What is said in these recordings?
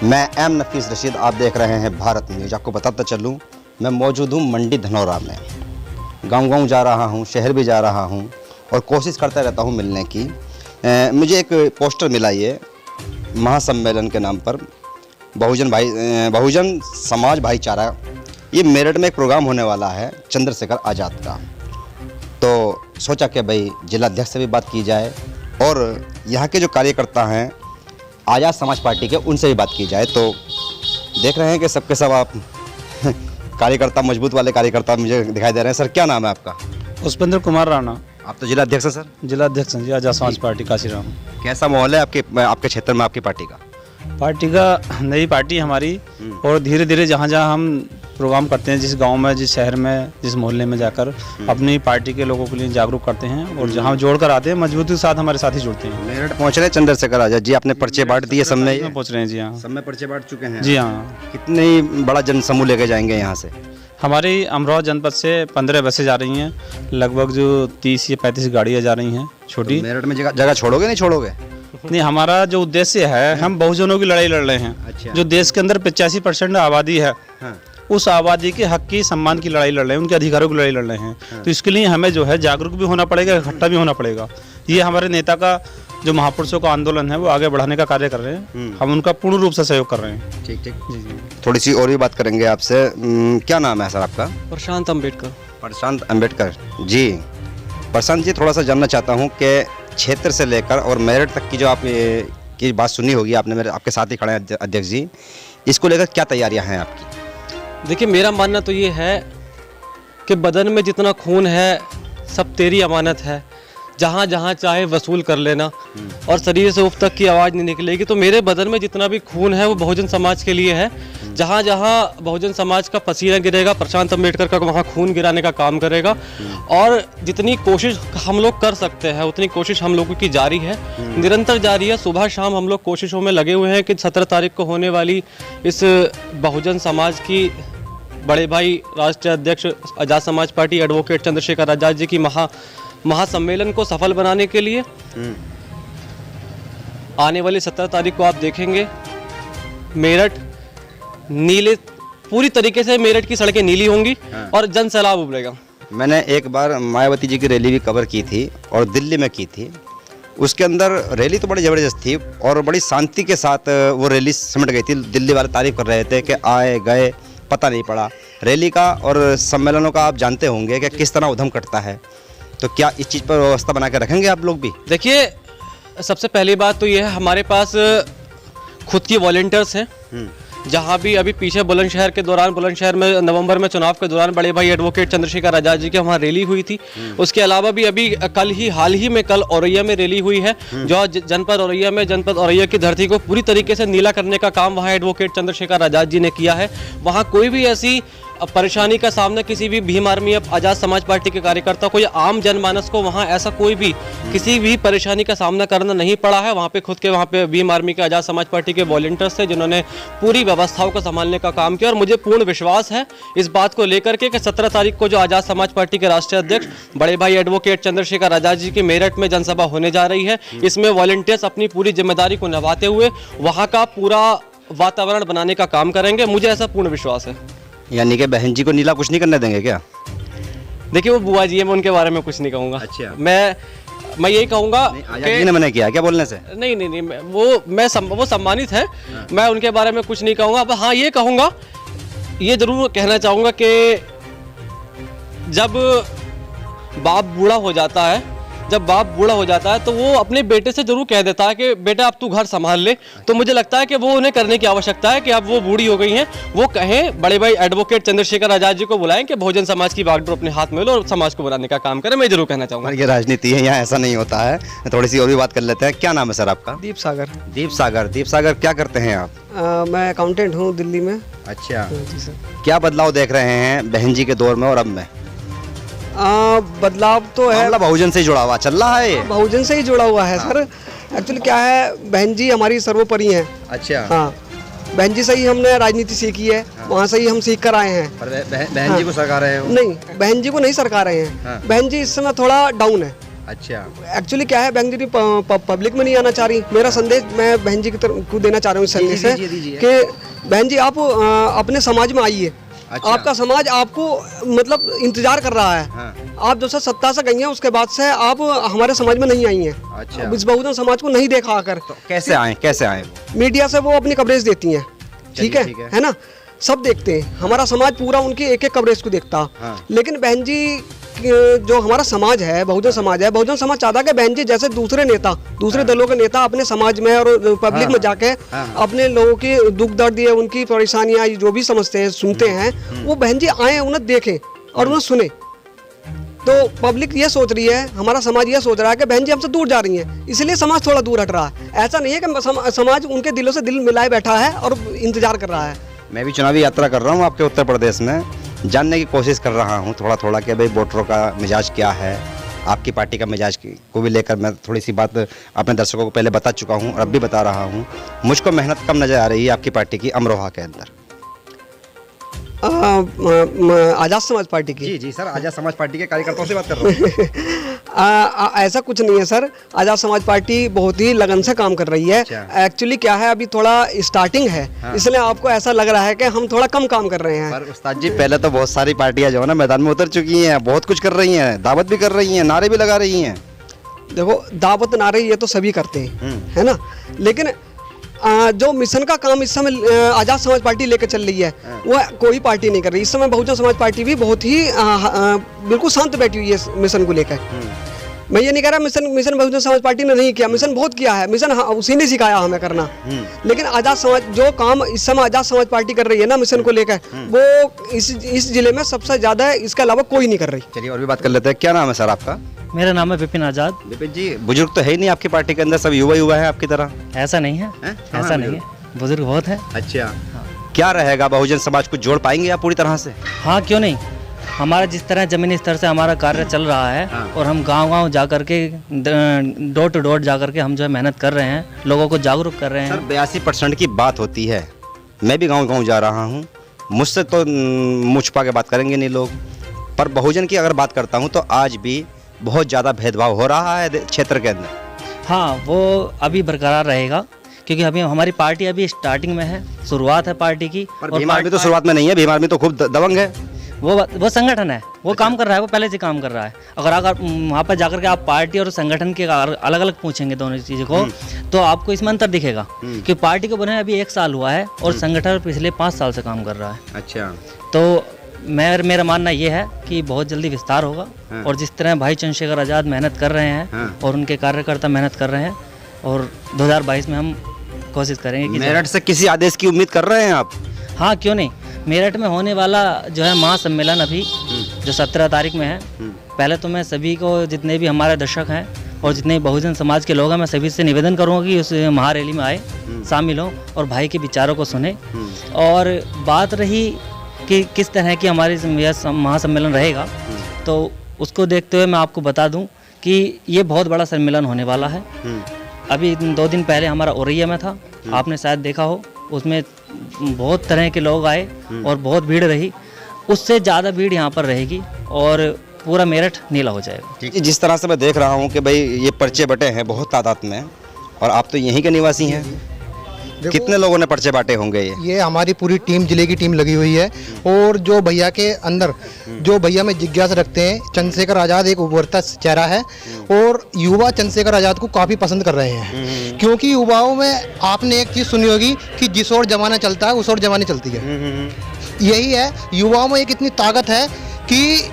मैं एम नफीस रशीद, आप देख रहे हैं भारत न्यूज। आपको बताता चलूं, मैं मौजूद हूं मंडी धनौरा में। गांव-गांव जा रहा हूं, शहर भी जा रहा हूं और कोशिश करता रहता हूं मिलने की। मुझे एक पोस्टर मिला ये महासम्मेलन के नाम पर, बहुजन समाज भाईचारा। ये मेरठ में एक प्रोग्राम होने वाला है चंद्रशेखर आज़ाद का। तो सोचा कि भाई जिलाध्यक्ष से भी बात की जाए और यहाँ के जो कार्यकर्ता हैं आज़ाद समाज पार्टी के, उनसे भी बात की जाए। तो देख रहे हैं कि सबके सब आप कार्यकर्ता, मजबूत वाले कार्यकर्ता मुझे दिखाई दे रहे हैं। सर, क्या नाम है आपका? पुष्पेंद्र कुमार राणा। आप तो जिलाध्यक्ष हैं सर? जिलाध्यक्ष हैं जी, आज़ाद समाज पार्टी काशीराम। कैसा माहौल है आपके क्षेत्र में आपकी पार्टी का? पार्टी का नई पार्टी हमारी, और धीरे धीरे जहाँ जहाँ हम प्रोग्राम करते हैं, जिस गांव में, जिस शहर में, जिस मोहल्ले में जाकर अपनी पार्टी के लोगों के लिए जागरूक करते हैं और जहाँ जोड़ कर आते हैं, मजबूती के साथ हमारे साथी जुड़ते हैं। मेरठ पहुँच रहे हैं चंद्रशेखर आज़ाद जी, आपने पर्चे बांट दिए सब में? पहुँच रहे हैं जी, हाँ सब में पर्चे बांट चुके हैं जी हाँ। कितनी बड़ा जनसमूह लेके जाएंगे यहाँ से? हमारी अमरोहा जनपद से 15 बसें जा रही हैं, लगभग जो 30 या 35 गाड़ियाँ जा रही हैं छोटी। तो मेरठ में जगह छोड़ोगे नहीं छोड़ोगे? नहीं, हमारा जो उद्देश्य है, हम बहुजनों की लड़ाई लड़ रहे हैं। अच्छा। जो देश के अंदर 85% आबादी है, हाँ। उस आबादी के हक की, सम्मान की लड़ाई लड़ रहे हैं, उनके अधिकारों की लड़ाई लड़ रहे हैं। तो इसके लिए हमें जो है जागरूक भी होना पड़ेगा, इकट्ठा भी होना पड़ेगा। ये हमारे नेता का जो महापुरुषों का आंदोलन है वो आगे बढ़ाने का कार्य कर रहे हैं, हम उनका पूर्ण रूप से सहयोग कर रहे हैं। ठीक ठीक जी जी। थोड़ी सी और भी बात करेंगे आपसे। क्या नाम है सर आपका? प्रशांत अम्बेडकर। प्रशांत अम्बेडकर जी। प्रशांत जी, थोड़ा सा जानना चाहता हूँ कि क्षेत्र से लेकर और मेरठ तक की जो आप की बात सुनी होगी आपने, मेरे आपके साथ ही खड़े हैं अध्यक्ष जी, इसको लेकर क्या तैयारियां हैं आपकी? देखिए, मेरा मानना तो ये है कि बदन में जितना खून है सब तेरी अमानत है, जहाँ जहाँ चाहे वसूल कर लेना और शरीर से उफ तक की आवाज़ नहीं निकलेगी। तो मेरे बदन में जितना भी खून है वो बहुजन समाज के लिए है। जहाँ जहाँ बहुजन समाज का पसीना गिरेगा, प्रशांत अम्बेडकर का वहाँ खून गिराने का काम करेगा। और जितनी कोशिश हम लोग कर सकते हैं उतनी कोशिश हम लोगों की जारी है, निरंतर जारी है। सुबह शाम हम लोग कोशिशों में लगे हुए हैं कि 17 तारीख को होने वाली इस बहुजन समाज की बड़े भाई राष्ट्रीय अध्यक्ष आज़ाद समाज पार्टी एडवोकेट चंद्रशेखर आज़ाद जी की महासम्मेलन को सफल बनाने के लिए आने वाली 17 तारीख को आप देखेंगे मेरठ नीले, पूरी तरीके से मेरठ की सड़कें नीली होंगी और जन सैलाब उभरेगा। मैंने एक बार मायावती जी की रैली भी कवर की थी और दिल्ली में की थी। उसके अंदर रैली तो बड़ी ज़बरदस्त थी और बड़ी शांति के साथ वो रैली सिमट गई थी। दिल्ली वाले तारीफ कर रहे थे कि आए गए पता नहीं पड़ा। रैली का और सम्मेलनों का आप जानते होंगे कि किस तरह उधम कटता है, तो क्या इस चीज़ पर व्यवस्था बना के रखेंगे आप लोग भी? देखिए, सबसे पहली बात तो ये है, हमारे पास खुद की वॉलंटियर्स हैं। जहाँ भी अभी पीछे बुलंदशहर के दौरान, बुलंदशहर में नवंबर में चुनाव के दौरान बड़े भाई एडवोकेट चंद्रशेखर आज़ाद जी की वहाँ रैली हुई थी। उसके अलावा भी अभी हाल ही में कल औरैया में रैली हुई है, जो जनपद औरैया की धरती को पूरी तरीके से नीला करने का काम वहाँ एडवोकेट चंद्रशेखर आज़ाद जी ने किया है। वहाँ कोई भी ऐसी परेशानी का सामना किसी भी भीम आर्मी या आज़ाद समाज पार्टी के कार्यकर्ता को या आम जनमानस को वहाँ ऐसा कोई भी किसी भी परेशानी का सामना करना नहीं पड़ा है। वहाँ पे भीम आर्मी के आज़ाद समाज पार्टी के वॉलंटियर्स थे जिन्होंने पूरी व्यवस्थाओं को संभालने का काम किया। और मुझे पूर्ण विश्वास है इस बात को लेकर के कि 17 तारीख को जो आज़ाद समाज पार्टी के राष्ट्रीय अध्यक्ष बड़े भाई एडवोकेट चंद्रशेखर आज़ाद जी की मेरठ में जनसभा होने जा रही है, इसमें वॉलंटियर्स अपनी पूरी जिम्मेदारी को निभाते हुए वहाँ का पूरा वातावरण बनाने का काम करेंगे। मुझे ऐसा पूर्ण विश्वास है। यानी कि बहन जी को नीला कुछ नहीं करने देंगे क्या? देखिए, वो बुआ जी है, मैं उनके बारे में कुछ नहीं कहूँगा। अच्छा। मैं यही कहूँगा आज़ाद जी ने मना किया क्या बोलने से? नहीं, वो सम्मानित है, मैं उनके बारे में कुछ नहीं कहूँगा। अब हाँ, ये कहूँगा, ये जरूर कहना चाहूँगा कि जब बाप बूढ़ा हो जाता है तो वो अपने बेटे से जरूर कह देता है कि बेटा अब तू घर संभाल ले। तो मुझे लगता है कि वो उन्हें करने की आवश्यकता है कि अब वो बूढ़ी हो गई हैं, वो कहें, बड़े भाई एडवोकेट चंद्रशेखर आज़ाद जी को बुलाएं कि बहुजन समाज की बागडोर अपने हाथ में लो और समाज को बनाने का काम करें। मैं जरूर कहना चाहूँगा। ये राजनीति है, यहाँ ऐसा नहीं होता है। थोड़ी सी और भी बात कर लेते हैं। क्या नाम है सर आपका? दीप सागर। दीप सागर, क्या करते हैं आप? मैं अकाउंटेंट हूँ दिल्ली में। अच्छा। जी सर। क्या बदलाव देख रहे हैं बहन जी के दौर में और अब में? बदलाव तो है, मामला बहुजन से ही जुड़ा हुआ चल रहा है ये? बहुजन से ही जुड़ा हुआ है सर। एक्चुअली क्या है, बहन जी हमारी सर्वोपरि हैं। अच्छा। हाँ, बहन जी से ही हमने राजनीति सीखी है, वहाँ से ही हम सीख कर आए हैं। पर बहन जी को सरका रहे हो? नहीं, बहन जी को नहीं सरका रहे हैं। बहन जी इस समय थोड़ा डाउन है। अच्छा। एक्चुअली क्या है, बहन जी पब्लिक में नहीं आना चाह रही। मेरा संदेश मैं बहन जी की तरफ को देना चाह रहा हूँ, इस संदेश से कि बहन जी आप अपने समाज में आइए। अच्छा। आपका समाज आपको मतलब इंतजार कर रहा है। हाँ। आप जब से सत्ता से गई हैं उसके बाद से आप हमारे समाज में नहीं आई हैं। अच्छा। इस बहुजन समाज को नहीं देखा आकर। तो कैसे आए मीडिया से वो अपनी कवरेज देती हैं, ठीक ठीक है ना, सब देखते हैं। हमारा समाज पूरा उनकी एक एक कवरेज को देखता। हाँ। लेकिन बहन जी जो हमारा समाज है, बहुजन समाज है, बहुजन समाज चाहता है कि बहन जी जैसे दूसरे नेता, दूसरे दलों के नेता अपने समाज में और पब्लिक में जाके अपने लोगों की दुख दर्द या उनकी परेशानियां जो भी समझते हैं, सुनते हैं, वो बहन जी आए, उन्हें देखें और उन्हें सुने। तो पब्लिक ये सोच रही है, हमारा समाज ये सोच रहा है कि बहन जी हमसे दूर जा रही हैं, इसलिए समाज थोड़ा दूर हट रहा है। ऐसा नहीं है कि समाज उनके दिलों से दिल मिलाए बैठा है और इंतजार कर रहा है। मैं भी चुनावी यात्रा कर रहा हूँ आपके उत्तर प्रदेश में, जानने की कोशिश कर रहा हूँ थोड़ा थोड़ा कि भाई वोटरों का मिजाज क्या है, आपकी पार्टी का मिजाज को भी लेकर मैं थोड़ी सी बात अपने दर्शकों को पहले बता चुका हूँ और अब भी बता रहा हूँ। मुझको मेहनत कम नज़र आ रही है आपकी पार्टी की अमरोहा के अंदर। आज़ाद समाज पार्टी की? जी सर, आज़ाद समाज पार्टी के कार्यकर्ताओं से बात कर रहा हूँ। ऐसा कुछ नहीं है सर, आज़ाद समाज पार्टी बहुत ही लगन से काम कर रही है। एक्चुअली क्या है, अभी थोड़ा स्टार्टिंग है। हाँ। इसलिए आपको ऐसा लग रहा है कि हम थोड़ा कम काम कर रहे हैं। पर उस्ताद जी पहले तो बहुत सारी पार्टियां जो है ना मैदान में उतर चुकी हैं, बहुत कुछ कर रही हैं, दावत भी कर रही हैं, नारे भी लगा रही हैं। देखो दावत नारे ये तो सभी करते हैं, है ना, लेकिन जो मिशन का काम इस समय आज़ाद समाज पार्टी लेकर चल रही है वो कोई पार्टी नहीं कर रही। इस समय बहुजन समाज पार्टी भी बहुत ही बिल्कुल शांत बैठी हुई है मिशन को लेकर। मैं ये नहीं कह रहा मिशन बहुजन समाज पार्टी ने नहीं किया, मिशन बहुत किया है, मिशन उसी ने सिखाया हमें करना। लेकिन आज़ाद समाज जो काम इस समय आज़ाद समाज पार्टी कर रही है ना मिशन को लेकर, वो इस जिले में सबसे ज़्यादा है, इसके अलावा कोई नहीं कर रही। चलिए और भी बात कर लेते हैं। क्या नाम है सर आपका? मेरा नाम है विपिन आज़ाद। विपिन जी, बुजुर्ग तो है ही नहीं आपकी पार्टी के अंदर, सब युवा है आपकी तरह? ऐसा नहीं है, ऐसा नहीं है, बुजुर्ग बहुत है। अच्छा। क्या रहेगा, बहुजन समाज को जोड़ पाएंगे आप पूरी तरह से? हाँ क्यों नहीं, हमारा जिस तरह ज़मीनी स्तर से हमारा कार्य चल रहा है और हम गांव-गांव जा कर के डोर टू डोर जा कर के हम जो है मेहनत कर रहे हैं, लोगों को जागरूक कर रहे हैं। सर 82% की बात होती है, मैं भी गांव-गांव जा रहा हूं, मुझसे तो मुँह छुपा के बात करेंगे नहीं लोग, पर बहुजन की अगर बात करता हूं तो आज भी बहुत ज़्यादा भेदभाव हो रहा है क्षेत्र के अंदर। हाँ वो अभी बरकरार रहेगा क्योंकि अभी हमारी पार्टी अभी स्टार्टिंग में है, शुरुआत है पार्टी की। पर भीम आर्मी तो शुरुआत में नहीं है, भीम आर्मी तो खूब दबंग है। वो संगठन है, वो अच्छा। काम कर रहा है, वो पहले से काम कर रहा है। अगर वहाँ पर जाकर के आप पार्टी और संगठन के अलग अलग पूछेंगे दोनों चीज़ों को तो आपको इसमें अंतर दिखेगा कि पार्टी को बने अभी 1 साल हुआ है और संगठन पिछले 5 साल से काम कर रहा है। अच्छा। तो मेरा मानना ये है कि बहुत जल्दी विस्तार होगा। और जिस तरह भाई चंद्रशेखर आज़ाद मेहनत कर रहे हैं और उनके कार्यकर्ता मेहनत कर रहे हैं और 2022 में हम कोशिश करेंगे कि मेरठ से किसी आदेश की उम्मीद कर रहे हैं आप? हाँ क्यों नहीं, मेरठ में होने वाला जो है महासम्मेलन अभी जो 17 तारीख में है, पहले तो मैं सभी को जितने भी हमारे दर्शक हैं और जितने बहुजन समाज के लोग हैं मैं सभी से निवेदन करूँगा कि उस महारैली में आए, शामिल हों और भाई के विचारों को सुने। और बात रही कि किस तरह की हमारी महासम्मेलन रहेगा तो उसको देखते हुए मैं आपको बता दूं कि ये बहुत बड़ा सम्मेलन होने वाला है। अभी 2 दिन पहले हमारा औरैया में था, आपने शायद देखा हो, उसमें बहुत तरह के लोग आए और बहुत भीड़ रही, उससे ज़्यादा भीड़ यहाँ पर रहेगी और पूरा मेरठ नीला हो जाएगा। जिस तरह से मैं देख रहा हूँ कि भाई ये पर्चे बटे हैं बहुत तादाद में और आप तो यहीं के निवासी हैं, कितने लोगों ने पर्चे बांटे होंगे? ये हमारी पूरी टीम, जिले की टीम लगी हुई है और जो भैया के अंदर जो भैया में जिज्ञासा रखते हैं, चंद्रशेखर आज़ाद एक उभरता चेहरा है और युवा चंद्रशेखर आज़ाद को काफ़ी पसंद कर रहे हैं क्योंकि युवाओं में आपने एक चीज़ सुनी होगी कि जिस ओर जमाना चलता है उस ओर जमानी चलती है। यही है, युवाओं में एक इतनी ताकत है कि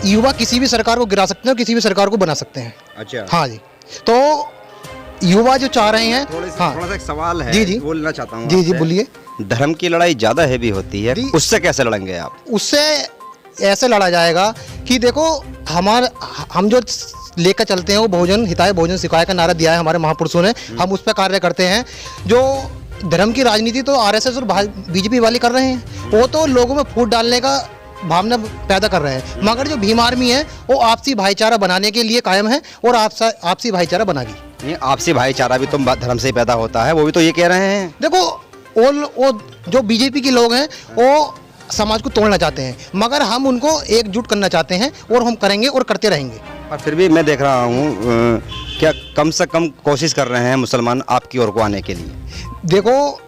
युवा किसी भी सरकार को गिरा सकते हैं और किसी भी सरकार को बना सकते हैं। अच्छा। हाँ जी, तो युवा जो चाह रहे हैं। हाँ थोड़ा सा एक सवाल है, जी बोलना चाहता हूँ। जी बोलिए। धर्म की लड़ाई ज़्यादा हैवी होती है, उससे कैसे लड़ेंगे आप? उससे ऐसे लड़ा जाएगा कि देखो हम जो लेकर चलते हैं वो बहुजन हिताय बहुजन सिखाए का नारा दिया है हमारे महापुरुषों ने, हम उस पर कार्य करते हैं। जो धर्म की राजनीति तो आरएसएस और बीजेपी वाले कर रहे हैं, वो तो लोगों में फूट डालने का भावना पैदा कर रहे हैं, मगर जो भीम आर्मी है वो आपसी भाईचारा बनाने के लिए कायम है और आपसी भाईचारा बनागी। नहीं, आपसी भाईचारा भी तो धर्म से पैदा होता है, वो भी तो ये कह रहे हैं। देखो वो जो बीजेपी के लोग हैं वो समाज को तोड़ना चाहते हैं, मगर हम उनको एकजुट करना चाहते हैं और हम करेंगे और करते रहेंगे। पर फिर भी मैं देख रहा हूँ क्या कम से कम कोशिश कर रहे हैं मुसलमान आपकी ओर को आने के लिए? देखो,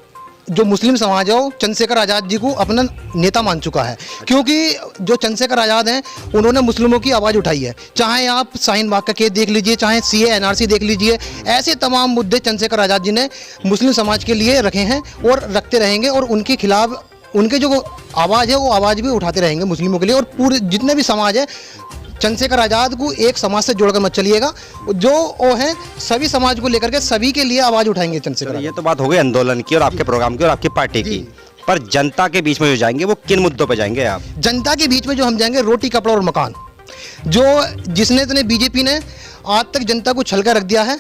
जो मुस्लिम समाज है वो चंद्रशेखर आज़ाद जी को अपना नेता मान चुका है, क्योंकि जो चंद्रशेखर आज़ाद हैं उन्होंने मुस्लिमों की आवाज़ उठाई है। चाहे आप शाहीन बाग का केस देख लीजिए, चाहे CA NRC देख लीजिए, ऐसे तमाम मुद्दे चंद्रशेखर आज़ाद जी ने मुस्लिम समाज के लिए रखे हैं और रखते रहेंगे, और उनके खिलाफ उनके जो आवाज़ है वो आवाज़ भी उठाते रहेंगे मुस्लिमों के लिए। और पूरे जितने भी समाज है, चंद्रशेखर आज़ाद को एक समाज से जोड़कर मत चलिएगा, जो वो हैं सभी समाज को लेकर के सभी के लिए आवाज़ उठाएंगे चंद्रशेखर आज़ाद। ये तो बात हो गई आंदोलन की और आपके प्रोग्राम की और आपकी पार्टी की, पर जनता के बीच में जो जाएंगे वो किन मुद्दों पर जाएंगे आप? जनता के बीच में जो हम जाएंगे, रोटी कपड़ा और मकान, जो जिसने इतने बीजेपी ने आज तक जनता को छल कर रख दिया है।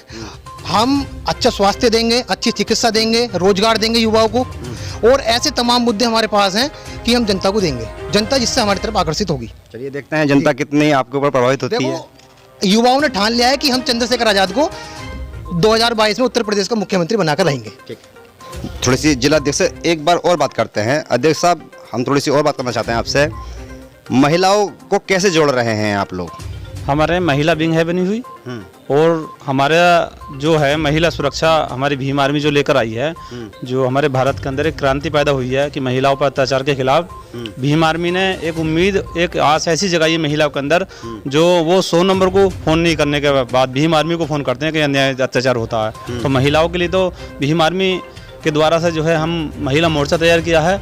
हम अच्छा स्वास्थ्य देंगे, अच्छी चिकित्सा देंगे, रोजगार देंगे युवाओं को, और ऐसे तमाम मुद्दे हमारे पास हैं कि हम जनता को देंगे, जनता जिससे हमारी तरफ आकर्षित होगी। चलिए देखते हैं जनता कितनी आपके ऊपर प्रभावित होती है। देखो, युवाओं ने ठान लिया है कि हम चंद्रशेखर आज़ाद को 2022 में उत्तर प्रदेश का मुख्यमंत्री बनाकर रहेंगे। थोड़ी सी जिला अध्यक्ष से एक बार और बात करते हैं। अध्यक्ष साहब, हम थोड़ी सी और बात करना चाहते हैं आपसे। महिलाओं को कैसे जोड़ रहे हैं आप लोग? हमारे महिला विंग है बनी हुई, और हमारा जो है महिला सुरक्षा हमारी भीम आर्मी जो लेकर आई है, जो हमारे भारत के अंदर एक क्रांति पैदा हुई है कि महिलाओं पर अत्याचार के खिलाफ भीम आर्मी ने एक उम्मीद, एक आस ऐसी जगाई है महिलाओं के अंदर, जो वो 100 नंबर को फ़ोन नहीं करने के बाद भीम आर्मी को फ़ोन करते हैं कि अन्याय अत्याचार होता है। तो महिलाओं के लिए तो भीम आर्मी के द्वारा से जो है हम महिला मोर्चा तैयार किया है,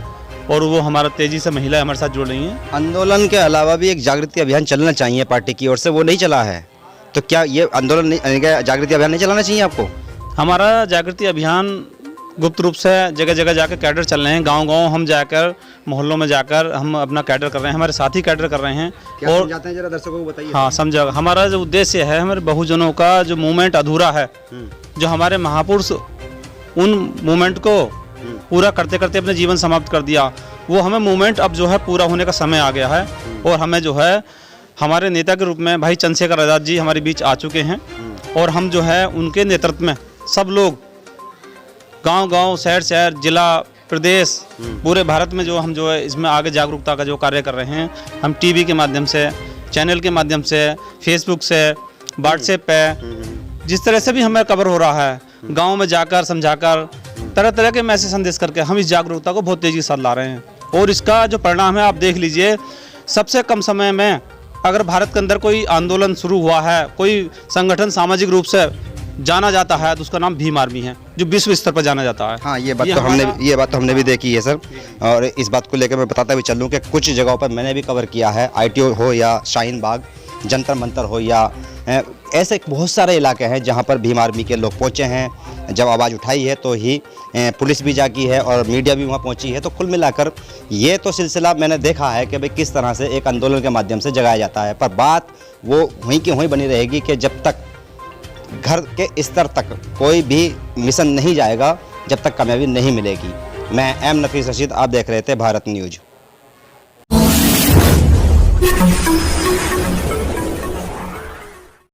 और वो हमारा तेज़ी से महिलाएं हमारे साथ जुड़ रही हैं। आंदोलन के अलावा भी एक जागृति अभियान चलना चाहिए पार्टी की ओर से, वो नहीं चला है, तो क्या ये आंदोलन नहीं, जागृति अभियान नहीं चलाना चाहिए आपको? हमारा जागृति अभियान गुप्त रूप से जगह जगह जाकर कैडर चल रहे हैं, गांव-गांव हम जाकर, मोहल्लों में जाकर हम अपना कैडर कर रहे हैं, हमारे साथी कैडर कर रहे हैं। और समझाते हैं जरा दर्शकों को बताइए। हाँ, समझा। हमारा जो उद्देश्य है, हमारे बहुजनों का जो मूवमेंट अधूरा है, जो हमारे महापुरुष उन मूवमेंट को पूरा करते करते अपने जीवन समाप्त कर दिया, वो हमें मूवमेंट अब जो है पूरा होने का समय आ गया है, और हमें जो है हमारे नेता के रूप में भाई चंद्रशेखर आज़ाद जी हमारे बीच आ चुके हैं, और हम जो है उनके नेतृत्व में सब लोग गांव-गांव, शहर-शहर, जिला, प्रदेश, पूरे भारत में जो हम जो है इसमें आगे जागरूकता का जो कार्य कर रहे हैं। हम टीवी के माध्यम से, चैनल के माध्यम से, फेसबुक से, व्हाट्सएप पे, जिस तरह से भी हमें कवर हो रहा है, गाँव में जाकर समझाकर, तरह तरह के मैसेज संदेश करके हम इस जागरूकता को बहुत तेज़ी के साथ ला रहे हैं। और इसका जो परिणाम है आप देख लीजिए, सबसे कम समय में अगर भारत के अंदर कोई आंदोलन शुरू हुआ है, कोई संगठन सामाजिक रूप से जाना जाता है, तो उसका नाम भीम आर्मी है, जो विश्व स्तर पर जाना जाता है। हाँ, ये बात तो हमने भी देखी है सर, और इस बात को लेकर मैं बताता भी चलूँ कि कुछ जगहों पर मैंने भी कवर किया है, ITO हो या शाहीन बाग, जंतर मंतर हो, या ऐसे बहुत सारे इलाके हैं जहाँ पर भीम आर्मी के लोग पहुँचे हैं। जब आवाज़ उठाई है तो ही पुलिस भी जागी है और मीडिया भी वहाँ पहुँची है। तो कुल मिलाकर ये तो सिलसिला मैंने देखा है कि भाई किस तरह से एक आंदोलन के माध्यम से जगाया जाता है, पर बात वो वहीं की वहीं बनी रहेगी कि जब तक घर के स्तर तक कोई भी मिशन नहीं जाएगा, जब तक कामयाबी नहीं मिलेगी। मैं M नफीस रशीद, आप देख रहे थे भारत न्यूज़।